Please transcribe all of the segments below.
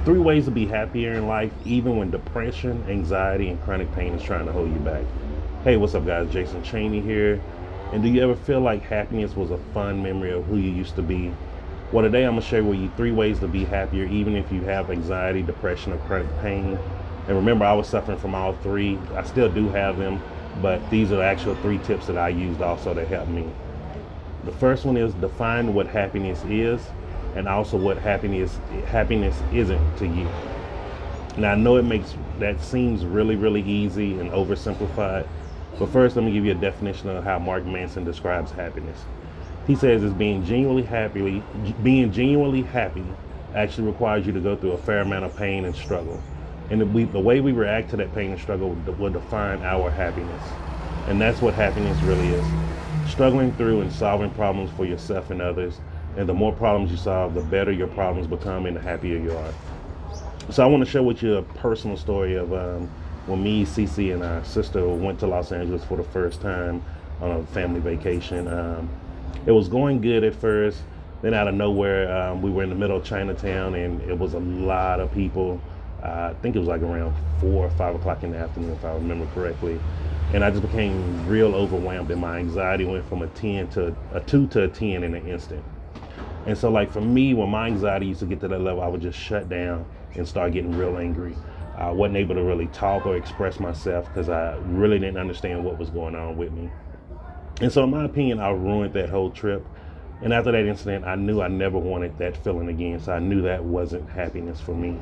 3 ways to be happier in life, even when depression, anxiety, and chronic pain is trying to hold you back. Hey, what's up, guys? Jason Cheney here. And do you ever feel like happiness was a fun memory of who you used to be? Well, today I'm going to share with you 3 ways to be happier, even if you have anxiety, depression, or chronic pain. And remember, I was suffering from all 3. I still do have them, but these are the actual 3 tips that I used also to help me. The first one is define what happiness is, and also what happiness isn't to you. Now I know that seems really easy and oversimplified, but first let me give you a definition of how Mark Manson describes happiness. He says it's being genuinely happy actually requires you to go through a fair amount of pain and struggle. And the way we react to that pain and struggle will define our happiness. And that's what happiness really is. Struggling through and solving problems for yourself and others. And the more problems you solve, the better your problems become and the happier you are. So I want to share with you a personal story of when me, Cece, and our sister went to Los Angeles for the first time on a family vacation. It was going good at first. Then out of nowhere, we were in the middle of Chinatown, and it was a lot of people. I think it was like around 4 or 5 o'clock in the afternoon, if I remember correctly. And I just became real overwhelmed, and my anxiety went from a 2 to a 10 in an instant. And so like for me, when my anxiety used to get to that level, I would just shut down and start getting real angry. I wasn't able to really talk or express myself because I really didn't understand what was going on with me. And so in my opinion, I ruined that whole trip. And after that incident, I knew I never wanted that feeling again. So I knew that wasn't happiness for me.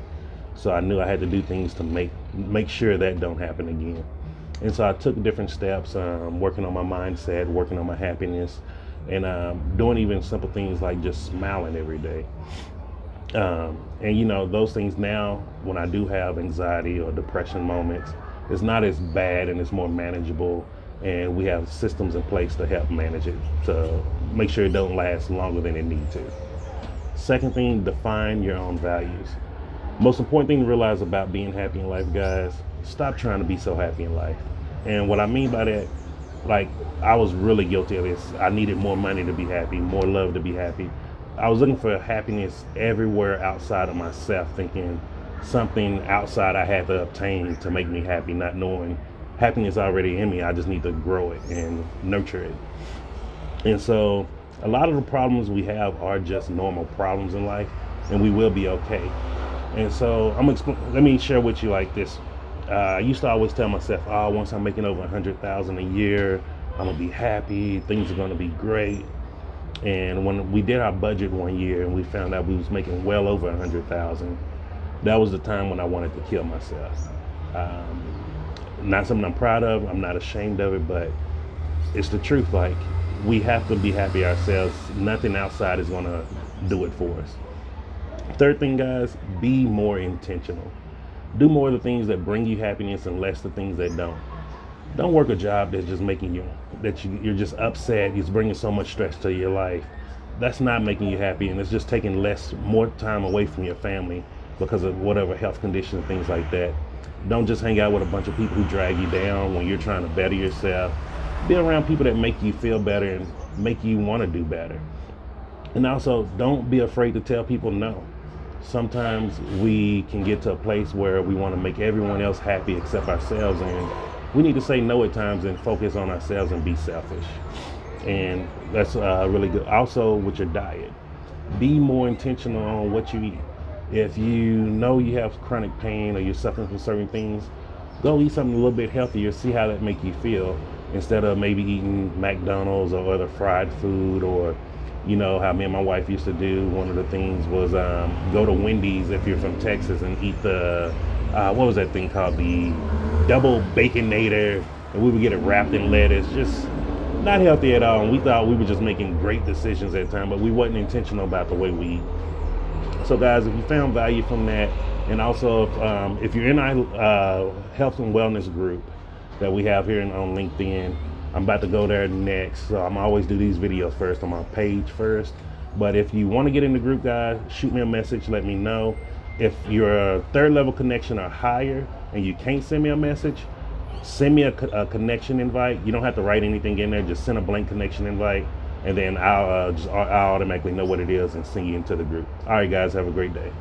So I knew I had to do things to make sure that don't happen again. And so I took different steps, working on my mindset, working on my happiness, and doing even simple things like just smiling every day. And you know, those things now, when I do have anxiety or depression moments, it's not as bad and it's more manageable. And we have systems in place to help manage it, to make sure it don't last longer than it needs to. Second thing, define your own values. Most important thing to realize about being happy in life, guys, stop trying to be so happy in life. And what I mean by that, like, I was really guilty of this. I needed more money to be happy, more love to be happy. I was looking for happiness everywhere outside of myself, thinking something outside I had to obtain to make me happy, not knowing happiness already in me. I just need to grow it and nurture it. And so a lot of the problems we have are just normal problems in life, and we will be okay. And so let me share with you like this. I used to always tell myself, oh, once I'm making over 100,000 a year, I'm gonna be happy, things are gonna be great. And when we did our budget one year and we found out we was making well over 100,000, that was the time when I wanted to kill myself. Not something I'm proud of, I'm not ashamed of it, but it's the truth. Like, we have to be happy ourselves. Nothing outside is gonna do it for us. Third thing, guys, be more intentional. Do more of the things that bring you happiness and less the things that don't. Don't work a job that's just making you're just upset. It's bringing so much stress to your life. That's not making you happy, and it's just taking more time away from your family because of whatever health conditions, things like that. Don't just hang out with a bunch of people who drag you down when you're trying to better yourself. Be around people that make you feel better and make you want to do better. And also, don't be afraid to tell people no. Sometimes we can get to a place where we want to make everyone else happy except ourselves, and we need to say no at times and focus on ourselves and be selfish. And that's really good. Also, with your diet, be more intentional on what you eat. If you know you have chronic pain or you're suffering from certain things, go eat something a little bit healthier, see how that make you feel, instead of maybe eating McDonald's or other fried food. Or you know how me and my wife used to do, one of the things was go to Wendy's if you're from Texas and eat the what was that thing called, the double baconator, and we would get it wrapped in lettuce. Just not healthy at all, and we thought we were just making great decisions at the time, but we wasn't intentional about the way we eat. So guys, if you found value from that, and also if you're in our health and wellness group that we have here on LinkedIn, I'm about to go there next. So I'm always do these videos first on my page first. But if you want to get in the group, guys, shoot me a message, let me know. If you're a 3rd level connection or higher and you can't send me a message, send me a connection invite. You don't have to write anything in there, just send a blank connection invite, and then I'll automatically know what it is and send you into the group. All right, guys, have a great day.